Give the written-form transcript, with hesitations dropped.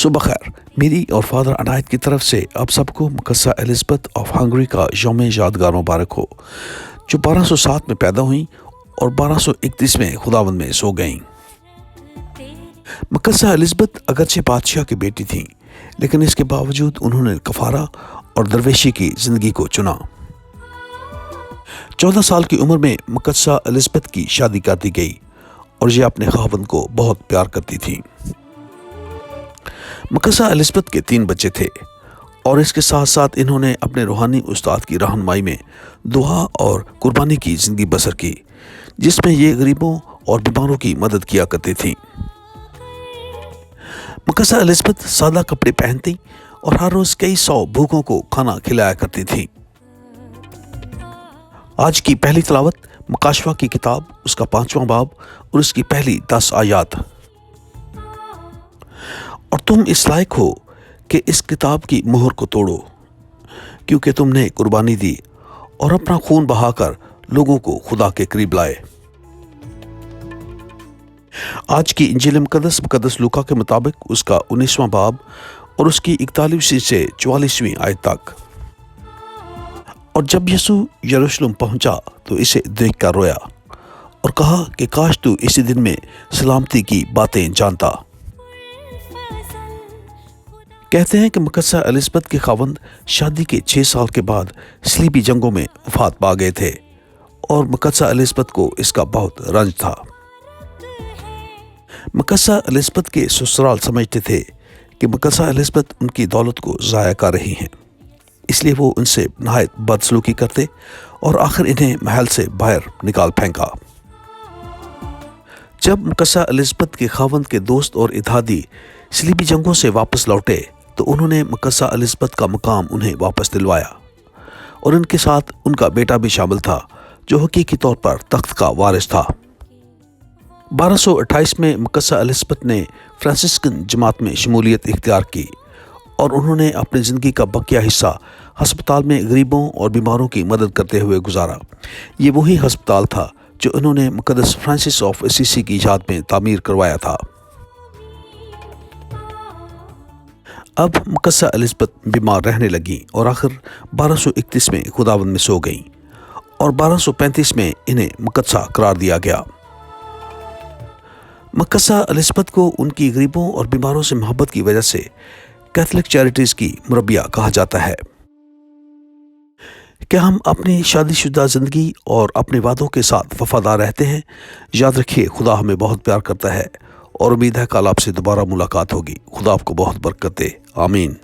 صبح خیر، میری اور فادر عنایت کی طرف سے آپ سب کو مقدسہ الزبتھ آف ہنگری کا یوم یادگار مبارک ہو، جو 1207 میں پیدا ہوئیں اور 1231 میں خداوند میں سو گئیں۔ مقدسہ الزبتھ اگرچہ بادشاہ کی بیٹی تھیں، لیکن اس کے باوجود انہوں نے کفارہ اور درویشی کی زندگی کو چنا۔ 14 سال کی عمر میں مقدسہ الزبتھ کی شادی کر دی گئی اور یہ اپنے خاوند کو بہت پیار کرتی تھیں۔ مقدسہ الزبتھ کے 3 بچے تھے اور اس کے ساتھ ساتھ انہوں نے اپنے روحانی استاد کی رہنمائی میں دعا اور قربانی کی زندگی بسر کی، جس میں یہ غریبوں اور بیماروں کی مدد کیا کرتی تھیں۔ مقدسہ الزبتھ سادہ کپڑے پہنتی اور ہر روز کئی 100 بھوکوں کو کھانا کھلایا کرتی تھیں۔ آج کی پہلی تلاوت مکاشفہ کی کتاب، اس کا 5واں باب اور اس کی پہلی 10 آیات۔ اور تم اس لائق ہو کہ اس کتاب کی مہر کو توڑو، کیونکہ تم نے قربانی دی اور اپنا خون بہا کر لوگوں کو خدا کے قریب لائے۔ آج کی انجیل مقدس لوکا کے مطابق اس کا 19واں باب اور اس کی 41 سے 44ویں آیت تک۔ اور جب یسوع یروشلم پہنچا تو اسے دیکھ کر رویا اور کہا کہ کاش تو اسی دن میں سلامتی کی باتیں جانتا۔ کہتے ہیں کہ مقدسہ الزبتھ کے خاوند شادی کے 6 سال کے بعد صلیبی جنگوں میں وفات پا گئے تھے اور مقدسہ الزبتھ کو اس کا بہت رنج تھا۔ مقدسہ الزبتھ کے سسرال سمجھتے تھے کہ مقدسہ الزبتھ ان کی دولت کو ضائع کر رہی ہیں، اس لیے وہ ان سے نہایت بدسلوکی کرتے اور آخر انہیں محل سے باہر نکال پھینکا۔ جب مقدسہ الزبتھ کے خاوند کے دوست اور اتحادی صلیبی جنگوں سے واپس لوٹے تو انہوں نے مقدسہ الزبتھ کا مقام انہیں واپس دلوایا، اور ان کے ساتھ ان کا بیٹا بھی شامل تھا جو حقیقی طور پر تخت کا وارث تھا۔ 1228 میں مقدسہ الزبتھ نے فرانسسکن جماعت میں شمولیت اختیار کی اور انہوں نے اپنی زندگی کا بقیہ حصہ ہسپتال میں غریبوں اور بیماروں کی مدد کرتے ہوئے گزارا۔ یہ وہی ہسپتال تھا جو انہوں نے مقدس فرانسس آف اسیسی کی یاد میں تعمیر کروایا تھا۔ اب مقدسہ الزبتھ بیمار رہنے لگیں اور آخر 1231 میں خداوند میں سو گئیں اور 1235 میں انہیں مقدسہ قرار دیا گیا۔ مقدسہ الزبتھ کو ان کی غریبوں اور بیماروں سے محبت کی وجہ سے کیتھولک چیریٹیز کی مربیہ کہا جاتا ہے۔ کیا ہم اپنی شادی شدہ زندگی اور اپنے وعدوں کے ساتھ وفادار رہتے ہیں؟ یاد رکھیے، خدا ہمیں بہت پیار کرتا ہے اور امید ہے کل آپ سے دوبارہ ملاقات ہوگی۔ خدا آپ کو بہت برکت دے۔ آمین۔